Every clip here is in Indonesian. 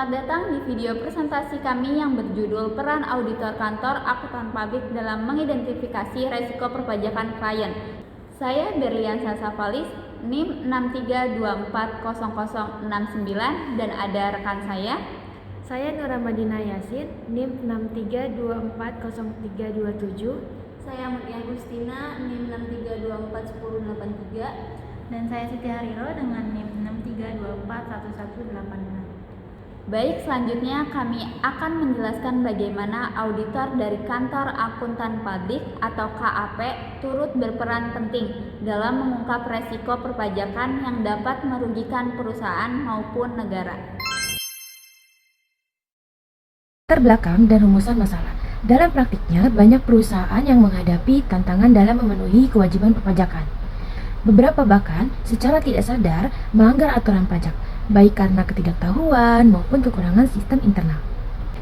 Selamat datang di video presentasi kami yang berjudul Peran Auditor Kantor Akuntan Publik dalam Mengidentifikasi Resiko Perpajakan Klien. Saya Berlian Sasafalis, NIM 63240069 dan ada rekan saya. Saya Nura Madina Yasin, NIM 63240327. Saya Mutia Agustina, NIM 63241083. Dan saya Siti Hariro dengan NIM 63241186. Baik, selanjutnya kami akan menjelaskan bagaimana auditor dari Kantor Akuntan Publik atau KAP turut berperan penting dalam mengungkap resiko perpajakan yang dapat merugikan perusahaan maupun negara. Latar belakang dan rumusan masalah. Dalam praktiknya, banyak perusahaan yang menghadapi tantangan dalam memenuhi kewajiban perpajakan. Beberapa bahkan secara tidak sadar melanggar aturan pajak, baik karena ketidaktahuan maupun kekurangan sistem internal.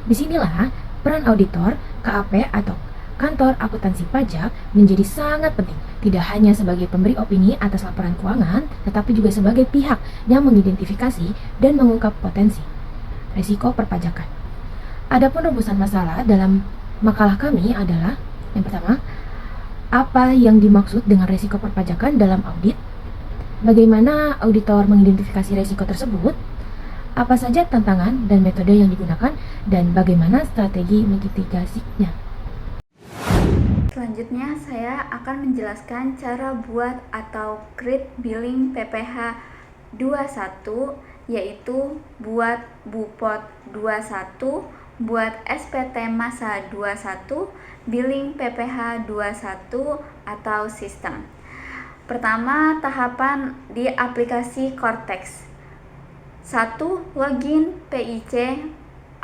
Disinilah peran auditor, KAP atau Kantor Akuntansi Pajak menjadi sangat penting, tidak hanya sebagai pemberi opini atas laporan keuangan, tetapi juga sebagai pihak yang mengidentifikasi dan mengungkap potensi risiko perpajakan. Adapun rumusan masalah dalam makalah kami adalah yang pertama, apa yang dimaksud dengan risiko perpajakan dalam audit? Bagaimana auditor mengidentifikasi risiko tersebut? Apa saja tantangan dan metode yang digunakan? Dan bagaimana strategi mitigasinya? Selanjutnya saya akan menjelaskan cara buat atau create billing PPh 21, yaitu buat Bupot 21, buat SPT Masa 21, billing PPh 21 atau sistem. Pertama, tahapan di aplikasi Cortex. 1. Login PIC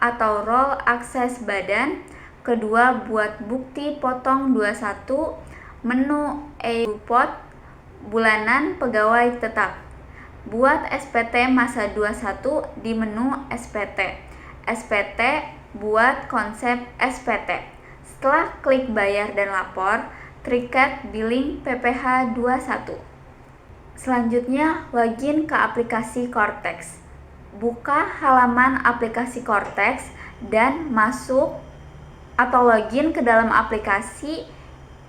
atau role akses badan. Kedua, buat bukti potong 21, menu e-Bupot, bulanan pegawai tetap. Buat SPT Masa 21 di menu SPT. SPT buat konsep SPT. Setelah klik bayar dan lapor, Trikat billing PPh 21. Selanjutnya, login ke aplikasi Cortex. Buka halaman aplikasi Cortex dan masuk atau login ke dalam aplikasi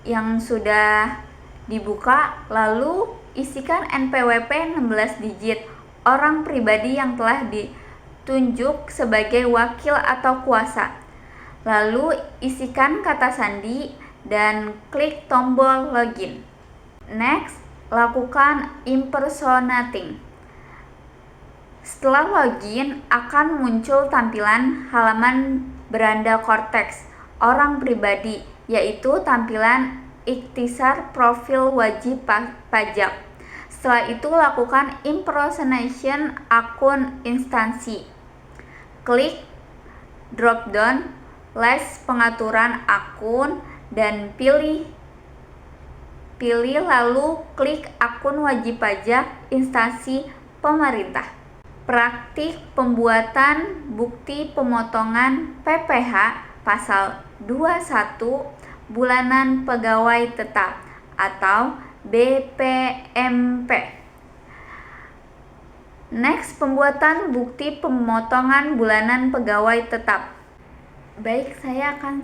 yang sudah dibuka, lalu isikan NPWP 16 digit orang pribadi yang telah ditunjuk sebagai wakil atau kuasa. Lalu isikan kata sandi dan klik tombol login. Next, lakukan impersonating. Setelah login, akan muncul tampilan halaman beranda Cortex orang pribadi, yaitu tampilan ikhtisar profil wajib pajak. Setelah itu, lakukan impersonation akun instansi. Klik drop down list pengaturan akun dan pilih lalu klik akun wajib pajak instansi pemerintah. Praktik pembuatan bukti pemotongan PPh pasal 21 bulanan pegawai tetap atau BPMP. Next, pembuatan bukti pemotongan bulanan pegawai tetap. Baik, saya akan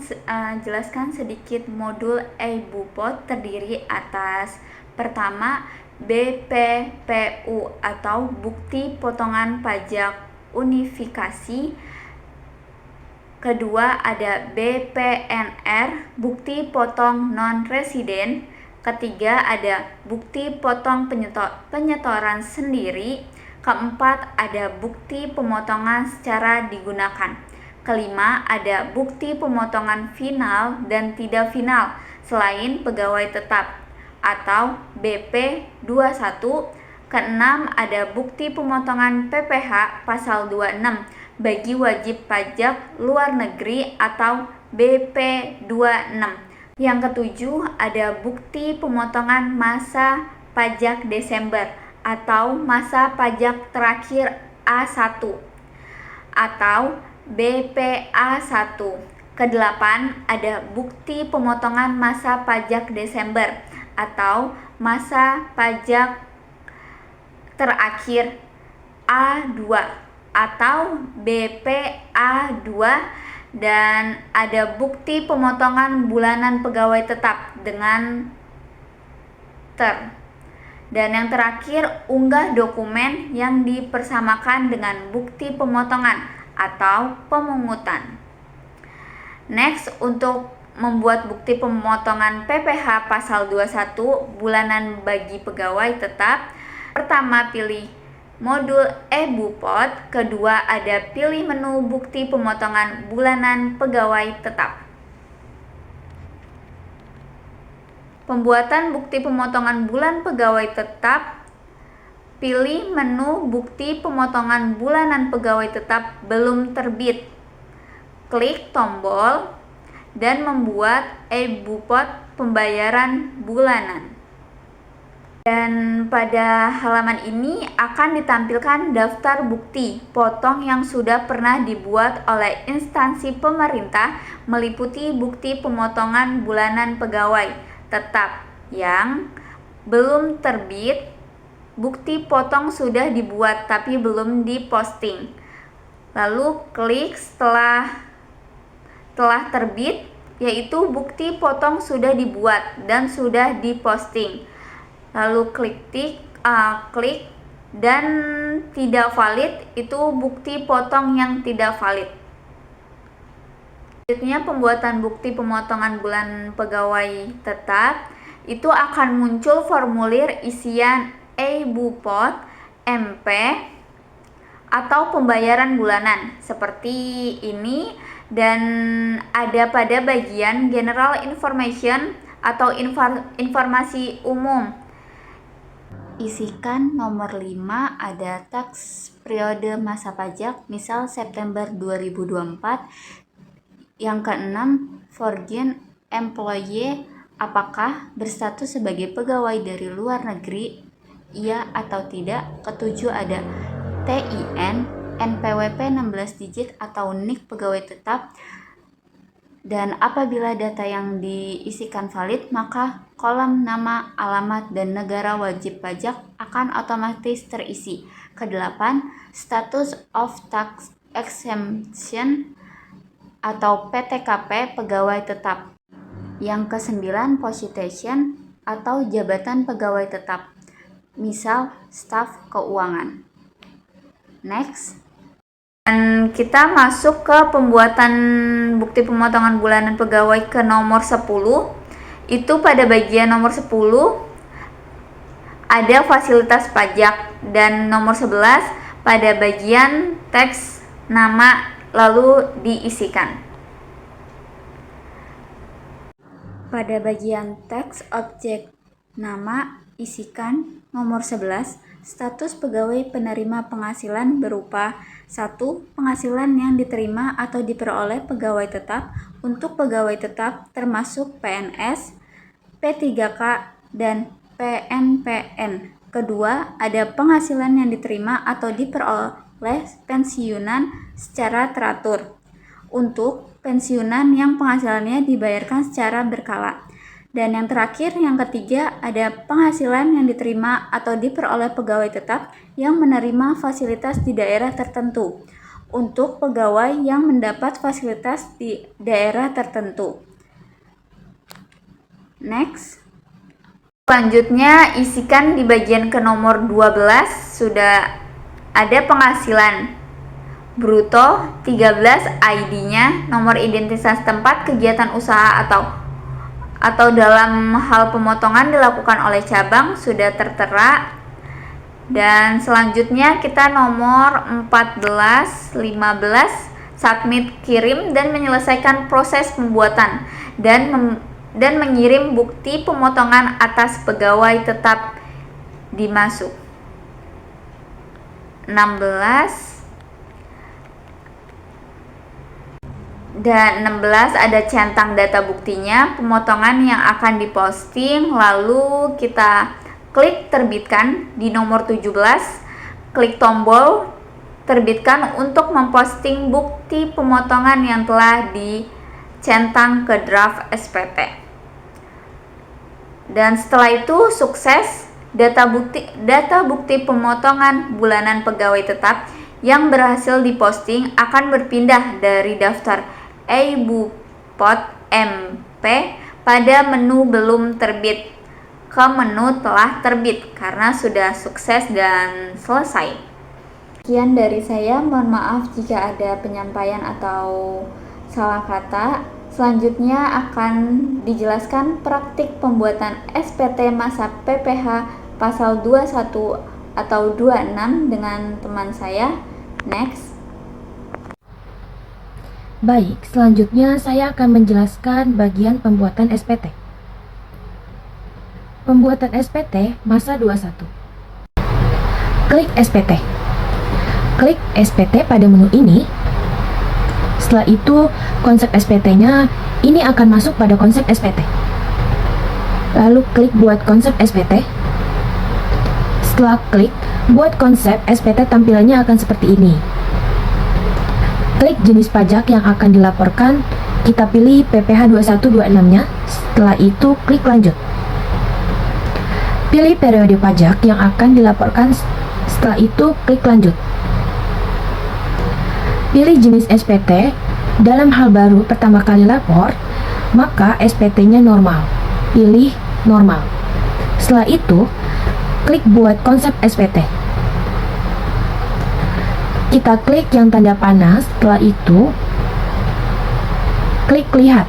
jelaskan sedikit modul e-Bupot terdiri atas pertama BPPU atau Bukti Potongan Pajak Unifikasi. Kedua ada BPNR, Bukti Potong Non-Residen. Ketiga ada Bukti Potong Penyetoran Sendiri. Keempat ada Bukti Pemotongan Secara Digunakan. Kelima, ada bukti pemotongan final dan tidak final selain pegawai tetap atau BP21. Keenam, ada bukti pemotongan PPh pasal 26 bagi wajib pajak luar negeri atau BP26. Yang ketujuh, ada bukti pemotongan masa pajak Desember atau masa pajak terakhir A1 atau BPA1. Kedelapan, ada bukti pemotongan masa pajak Desember atau masa pajak terakhir A2 atau BPA2, dan ada bukti pemotongan bulanan pegawai tetap dengan ter. Dan yang terakhir, unggah dokumen yang dipersamakan dengan bukti pemotongan atau pemungutan. Next, untuk membuat bukti pemotongan PPh pasal 21 bulanan bagi pegawai tetap, pertama pilih modul e-Bupot, kedua ada pilih menu bukti pemotongan bulanan pegawai tetap. Pembuatan bukti pemotongan bulan pegawai tetap, pilih menu bukti pemotongan bulanan pegawai tetap belum terbit. Klik tombol dan membuat e-Bupot pembayaran bulanan. Dan pada halaman ini akan ditampilkan daftar bukti potong yang sudah pernah dibuat oleh instansi pemerintah meliputi bukti pemotongan bulanan pegawai tetap yang belum terbit, bukti potong sudah dibuat tapi belum diposting. Lalu klik setelah terbit, yaitu bukti potong sudah dibuat dan sudah diposting. Lalu klik dan tidak valid, itu bukti potong yang tidak valid. Selanjutnya, pembuatan bukti pemotongan bulan pegawai tetap itu akan muncul formulir isian e-Bupot MP atau pembayaran bulanan seperti ini, dan ada pada bagian general information atau informasi umum. Isikan nomor 5 ada tax periode masa pajak, misal September 2024. Yang keenam, foreign employee, apakah berstatus sebagai pegawai dari luar negeri, iya atau tidak. Ketujuh ada TIN, NPWP 16 digit atau NIK pegawai tetap. Dan apabila data yang diisikan valid, maka kolom nama, alamat, dan negara wajib pajak akan otomatis terisi. Kedelapan, status of tax exemption atau PTKP pegawai tetap. Yang kesembilan, position atau jabatan pegawai tetap, misal staf keuangan. Next. Dan kita masuk ke pembuatan bukti pemotongan bulanan pegawai ke nomor 10. Itu pada bagian nomor 10 ada fasilitas pajak, dan nomor 11 pada bagian teks nama lalu diisikan. Pada bagian teks objek nama isikan nomor 11, status pegawai penerima penghasilan berupa 1. Penghasilan yang diterima atau diperoleh pegawai tetap untuk pegawai tetap termasuk PNS, P3K, dan PNPN. Kedua, ada penghasilan yang diterima atau diperoleh pensiunan secara teratur untuk pensiunan yang penghasilannya dibayarkan secara berkala. Dan yang terakhir, yang ketiga, ada penghasilan yang diterima atau diperoleh pegawai tetap yang menerima fasilitas di daerah tertentu untuk pegawai yang mendapat fasilitas di daerah tertentu. Next. Selanjutnya, isikan di bagian ke nomor 12 sudah ada penghasilan bruto 13, ID-nya, nomor identitas tempat kegiatan usaha atau dalam hal pemotongan dilakukan oleh cabang sudah tertera. Dan selanjutnya kita nomor 14, 15, submit, kirim dan menyelesaikan proses pembuatan dan mengirim bukti pemotongan atas pegawai tetap dimasuk. 16 dan 16 ada centang data buktinya, pemotongan yang akan diposting, lalu kita klik terbitkan di nomor 17, klik tombol terbitkan untuk memposting bukti pemotongan yang telah dicentang ke draft SPT. Dan setelah itu sukses, data bukti pemotongan bulanan pegawai tetap yang berhasil diposting akan berpindah dari daftar e-Bupot MP pada menu belum terbit ke menu telah terbit karena sudah sukses dan selesai. Sekian dari saya, mohon maaf jika ada penyampaian atau salah kata. Selanjutnya akan dijelaskan praktik pembuatan SPT masa PPH pasal 21 atau 26 dengan teman saya. Next. Baik, selanjutnya saya akan menjelaskan bagian pembuatan SPT. Pembuatan SPT masa 21. Klik SPT. Klik SPT pada menu ini. Setelah itu, konsep SPT-nya ini akan masuk pada konsep SPT. Lalu klik buat konsep SPT. Setelah klik buat konsep SPT, tampilannya akan seperti ini. Klik jenis pajak yang akan dilaporkan, kita pilih PPH 2126-nya. Setelah itu klik lanjut. Pilih periode pajak yang akan dilaporkan, setelah itu klik lanjut. Pilih jenis SPT. Dalam hal baru pertama kali lapor, maka SPT-nya normal. Pilih normal. Setelah itu, klik buat konsep SPT. Kita klik yang tanda panah, setelah itu klik lihat.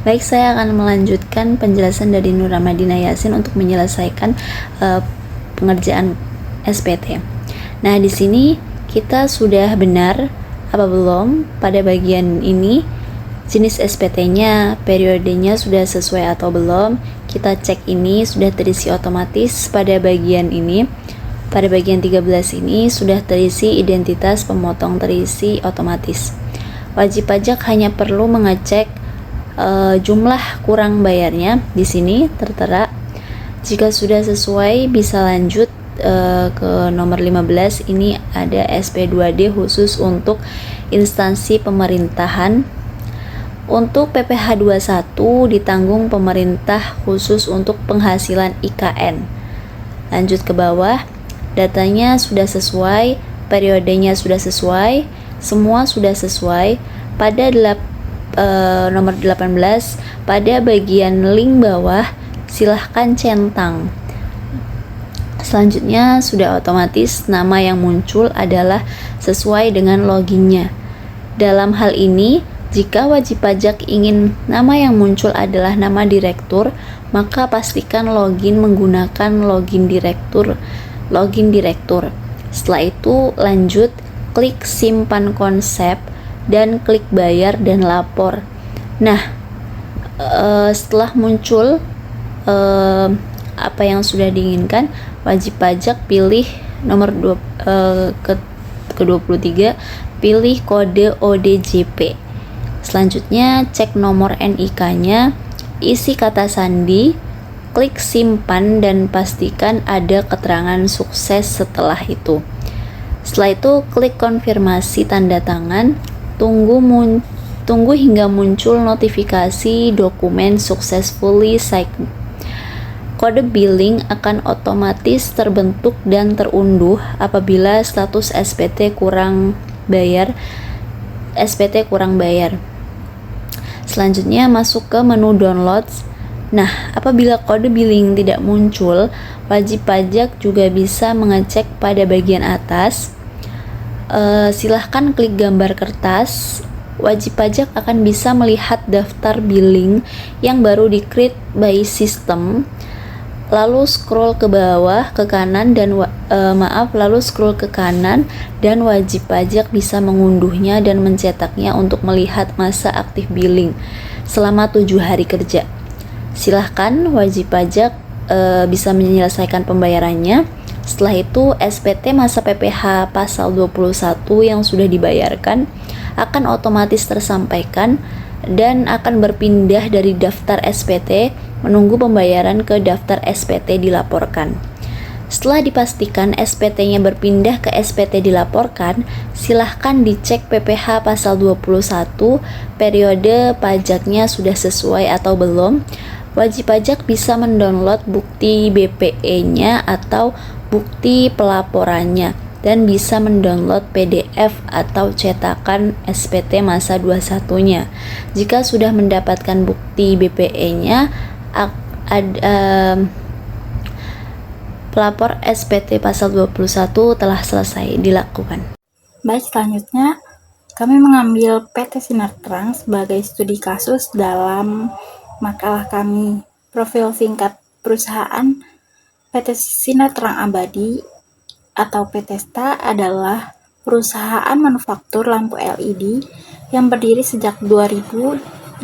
Baik, saya akan melanjutkan penjelasan dari Nur Ramadina Yasin untuk menyelesaikan pengerjaan SPT. Nah, di sini kita sudah benar apa belum pada bagian ini, jenis SPT-nya, periodenya sudah sesuai atau belum. Kita cek ini sudah terisi otomatis pada bagian ini. Pada bagian 13 ini sudah terisi identitas pemotong terisi otomatis. Wajib pajak hanya perlu mengecek jumlah kurang bayarnya di sini tertera. Jika sudah sesuai bisa lanjut ke nomor 15. Ini ada SP2D khusus untuk instansi pemerintahan. Untuk PPH 21 ditanggung pemerintah khusus untuk penghasilan IKN. Lanjut ke bawah, datanya sudah sesuai, periodenya sudah sesuai, semua sudah sesuai. Pada nomor 18, pada bagian link bawah silahkan centang. Selanjutnya sudah otomatis nama yang muncul adalah sesuai dengan loginnya. Dalam hal ini, jika wajib pajak ingin nama yang muncul adalah nama direktur, maka pastikan login menggunakan login direktur. Setelah itu lanjut, klik simpan konsep dan klik bayar dan lapor. Nah, setelah muncul apa yang sudah diinginkan, wajib pajak pilih nomor ke-23, pilih kode ODJP. Selanjutnya cek nomor NIK-nya, isi kata sandi, klik simpan dan pastikan ada keterangan sukses setelah itu. Setelah itu klik konfirmasi tanda tangan, tunggu hingga muncul notifikasi dokumen successfully signed. Kode billing akan otomatis terbentuk dan terunduh apabila status SPT kurang bayar. Selanjutnya masuk ke menu downloads. Nah, apabila kode billing tidak muncul, wajib pajak juga bisa mengecek pada bagian atas. Silahkan klik gambar kertas. Wajib pajak akan bisa melihat daftar billing yang baru di-create by system. Lalu scroll ke bawah ke kanan dan scroll ke kanan dan wajib pajak bisa mengunduhnya dan mencetaknya untuk melihat masa aktif billing selama 7 hari kerja. Silahkan wajib pajak bisa menyelesaikan pembayarannya. Setelah itu SPT masa PPH pasal 21 yang sudah dibayarkan akan otomatis tersampaikan dan akan berpindah dari daftar SPT menunggu pembayaran ke daftar SPT dilaporkan. Setelah dipastikan SPT-nya berpindah ke SPT dilaporkan, silahkan dicek PPH pasal 21 periode pajaknya sudah sesuai atau belum. Wajib pajak bisa mendownload bukti BPE-nya atau bukti pelaporannya. dan bisa mendownload PDF atau cetakan SPT masa 21-nya. Jika sudah mendapatkan bukti BPE-nya, pelapor SPT pasal 21 telah selesai dilakukan. Baik, selanjutnya kami mengambil PT Sinar Terang sebagai studi kasus dalam makalah kami. Profil singkat perusahaan PT Sinar Terang Abadi atau PT-STA adalah perusahaan manufaktur lampu LED yang berdiri sejak 2015.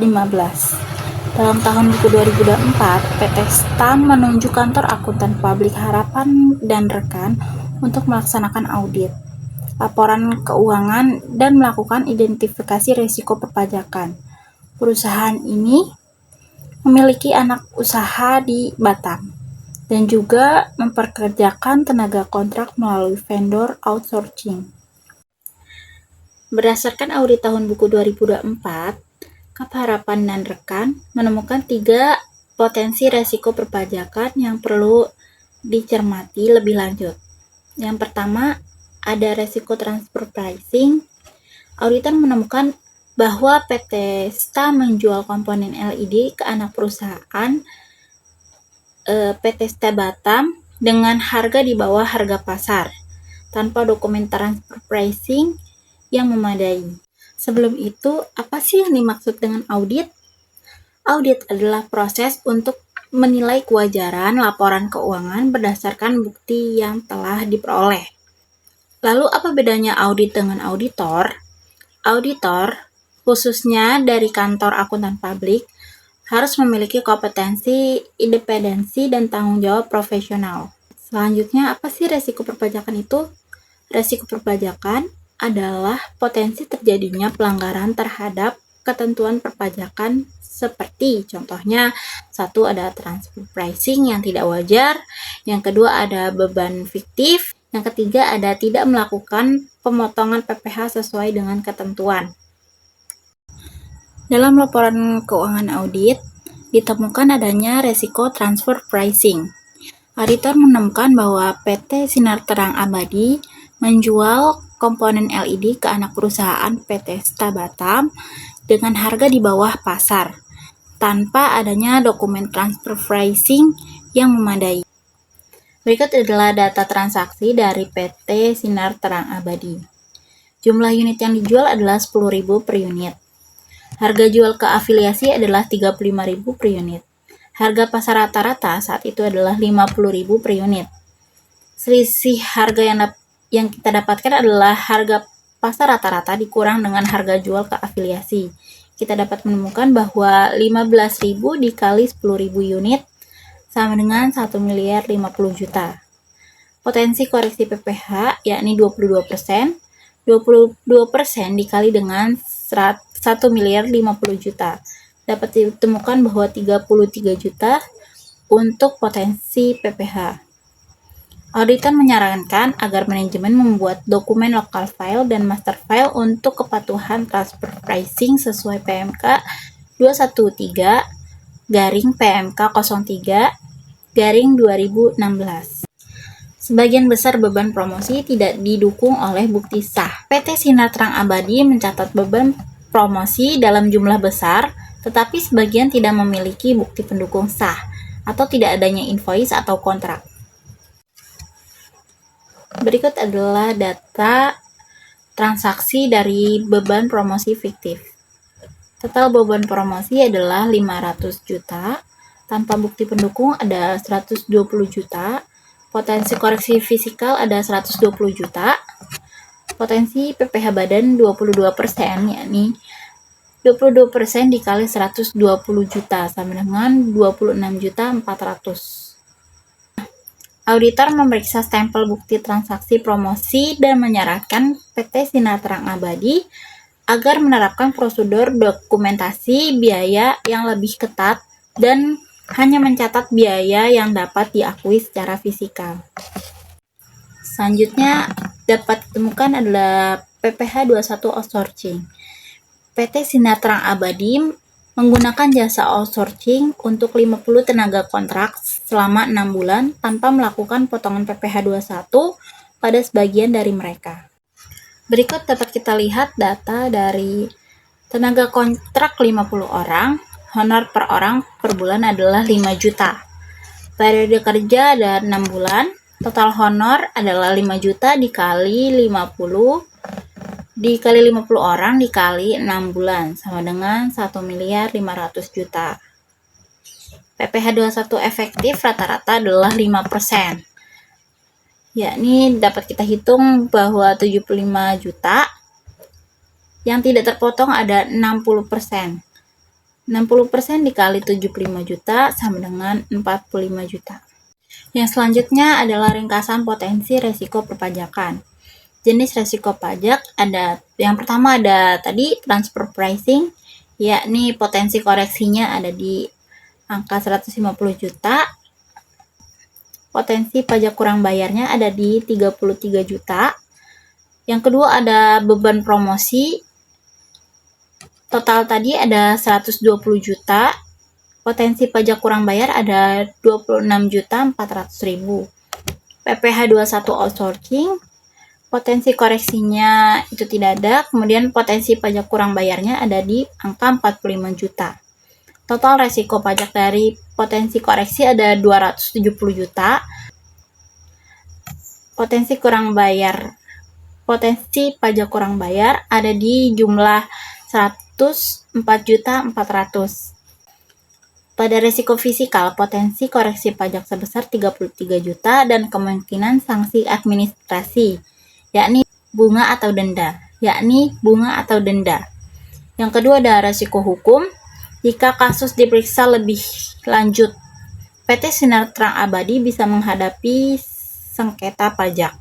Dalam tahun buku 2024, PT-STA menunjuk kantor akuntan publik Harapan dan rekan untuk melaksanakan audit, laporan keuangan, dan melakukan identifikasi risiko perpajakan. Perusahaan ini memiliki anak usaha di Batam dan juga memperkerjakan tenaga kontrak melalui vendor outsourcing. Berdasarkan audit tahun buku 2024, Kap Harapan dan rekan menemukan 3 potensi resiko perpajakan yang perlu dicermati lebih lanjut. Yang pertama, ada resiko transfer pricing. Auditor menemukan bahwa PT STA menjual komponen LED ke anak perusahaan PT STA Batam dengan harga di bawah harga pasar, tanpa dokumen transfer pricing yang memadai. Sebelum itu, apa sih yang dimaksud dengan audit? Audit adalah proses untuk menilai kewajaran laporan keuangan berdasarkan bukti yang telah diperoleh. Lalu apa bedanya audit dengan auditor? Auditor, khususnya dari kantor akuntan publik, harus memiliki kompetensi, independensi, dan tanggung jawab profesional. Selanjutnya, apa sih resiko perpajakan itu? Resiko perpajakan adalah potensi terjadinya pelanggaran terhadap ketentuan perpajakan seperti contohnya, 1 ada transfer pricing yang tidak wajar, yang kedua ada beban fiktif, yang ketiga ada tidak melakukan pemotongan PPh sesuai dengan ketentuan. Dalam laporan keuangan audit, ditemukan adanya resiko transfer pricing. Auditor menemukan bahwa PT Sinar Terang Abadi menjual komponen LED ke anak perusahaan PT STA Batam dengan harga di bawah pasar, tanpa adanya dokumen transfer pricing yang memadai. Berikut adalah data transaksi dari PT Sinar Terang Abadi. Jumlah unit yang dijual adalah 10.000 per unit. Harga jual ke afiliasi adalah 35.000 per unit. Harga pasar rata-rata saat itu adalah 50.000 per unit. Selisih harga yang kita dapatkan adalah harga pasar rata-rata dikurang dengan harga jual ke afiliasi. Kita dapat menemukan bahwa 15.000 dikali 10.000 unit sama dengan 1.050 juta. Potensi koreksi PPh yakni 22%. 22% dikali dengan 1.050 juta. Dapat ditemukan bahwa 33 juta untuk potensi PPh. Auditor menyarankan agar manajemen membuat dokumen local file dan master file untuk kepatuhan transfer pricing sesuai PMK 213/PMK03/2016. Sebagian besar beban promosi tidak didukung oleh bukti sah. PT Sinar Terang Abadi mencatat beban promosi dalam jumlah besar, tetapi sebagian tidak memiliki bukti pendukung sah atau tidak adanya invoice atau kontrak. Berikut adalah data transaksi dari beban promosi fiktif. Total beban promosi adalah 500 juta, tanpa bukti pendukung ada 120 juta, potensi koreksi fisikal ada 120 juta, potensi PPh badan 22%, yakni 22% dikali 120 juta sama dengan 26.400.000. Auditor memeriksa stempel bukti transaksi promosi dan menyarankan PT Sinar Terang Abadi agar menerapkan prosedur dokumentasi biaya yang lebih ketat dan hanya mencatat biaya yang dapat diakui secara fisikal. Selanjutnya dapat ditemukan adalah PPh 21 outsourcing. PT Sinar Terang Abadi menggunakan jasa outsourcing untuk 50 tenaga kontrak selama 6 bulan tanpa melakukan potongan PPh 21, pada sebagian dari mereka. Berikut dapat kita lihat data dari tenaga kontrak 50 orang, honor per orang per bulan adalah 5 juta. Periode kerja ada 6 bulan, total honor adalah 5 juta dikali 50 orang dikali 6 bulan sama dengan 1.500.000.000. PPh 21 efektif rata-rata adalah 5%. Yakni dapat kita hitung bahwa 75 juta yang tidak terpotong ada 60%. 60% dikali 75 juta sama dengan 45 juta. Yang selanjutnya adalah ringkasan potensi resiko perpajakan. Jenis resiko pajak ada, yang pertama ada tadi transfer pricing, yakni potensi koreksinya ada di angka 150 juta. Potensi pajak kurang bayarnya ada di 33 juta. Yang kedua ada beban promosi. Total tadi ada 120 juta. Potensi pajak kurang bayar ada 26.400.000. PPh 21 outsourcing. Potensi koreksinya itu tidak ada. Kemudian potensi pajak kurang bayarnya ada di angka 45 juta. Total resiko pajak dari potensi koreksi ada 270 juta. Potensi pajak kurang bayar ada di jumlah 104.400.000. Pada resiko fisikal, potensi koreksi pajak sebesar 33 juta dan kemungkinan sanksi administrasi, yakni bunga atau denda. Yang kedua ada resiko hukum. Jika kasus diperiksa lebih lanjut, PT Sinar Terang Abadi bisa menghadapi sengketa pajak.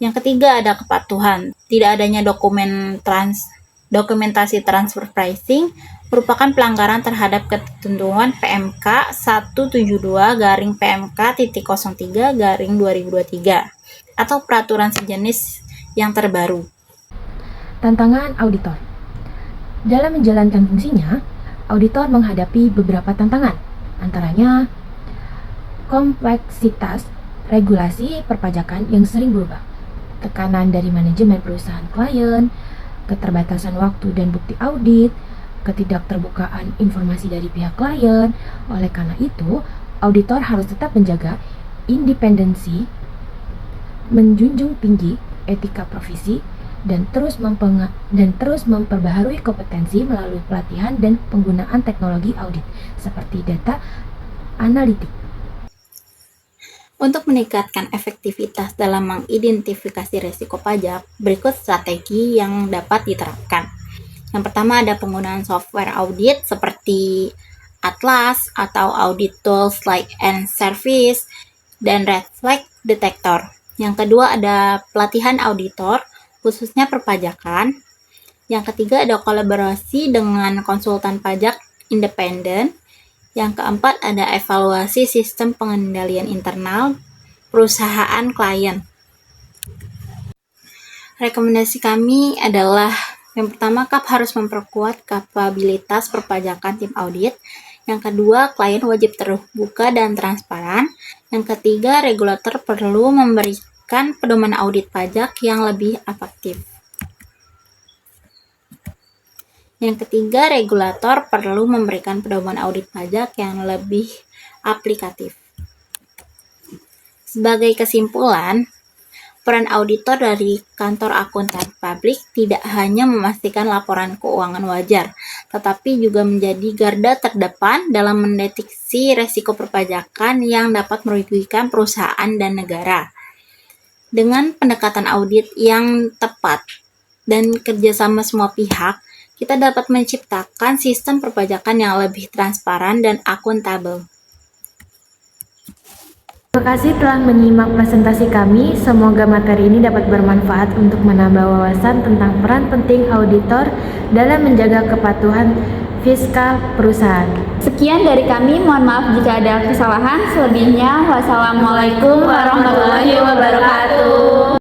Yang ketiga ada kepatuhan. Tidak adanya dokumentasi transfer pricing merupakan pelanggaran terhadap ketentuan PMK 172-PMK.03-2023 atau peraturan sejenis yang terbaru. Tantangan auditor. Dalam menjalankan fungsinya, auditor menghadapi beberapa tantangan, antaranya kompleksitas regulasi perpajakan yang sering berubah, tekanan dari manajemen perusahaan klien, keterbatasan waktu dan bukti audit, ketidakterbukaan informasi dari pihak klien. Oleh karena itu, auditor harus tetap menjaga independensi, menjunjung tinggi etika profesi, dan terus memperbaharui kompetensi melalui pelatihan dan penggunaan teknologi audit seperti data analitik. Untuk meningkatkan efektivitas dalam mengidentifikasi risiko pajak, berikut strategi yang dapat diterapkan. Yang pertama ada penggunaan software audit seperti Atlas atau audit tools like N-Service dan Red Flag Detector. Yang kedua ada pelatihan auditor khususnya perpajakan. Yang ketiga ada kolaborasi dengan konsultan pajak independen. Yang keempat ada evaluasi sistem pengendalian internal perusahaan klien. Rekomendasi kami adalah yang pertama, KAP harus memperkuat kapabilitas perpajakan tim audit. Yang kedua, klien wajib terbuka dan transparan. Yang ketiga, regulator perlu memberikan pedoman audit pajak yang lebih efektif. Yang ketiga, regulator perlu memberikan pedoman audit pajak yang lebih aplikatif. Sebagai kesimpulan, peran auditor dari kantor akuntan publik tidak hanya memastikan laporan keuangan wajar, tetapi juga menjadi garda terdepan dalam mendeteksi resiko perpajakan yang dapat merugikan perusahaan dan negara. Dengan pendekatan audit yang tepat dan kerjasama semua pihak, kita dapat menciptakan sistem perpajakan yang lebih transparan dan akuntabel. Terima kasih telah menyimak presentasi kami. Semoga materi ini dapat bermanfaat untuk menambah wawasan tentang peran penting auditor dalam menjaga kepatuhan fiskal perusahaan. Sekian dari kami, mohon maaf jika ada kesalahan. Selebihnya, wassalamualaikum warahmatullahi wabarakatuh.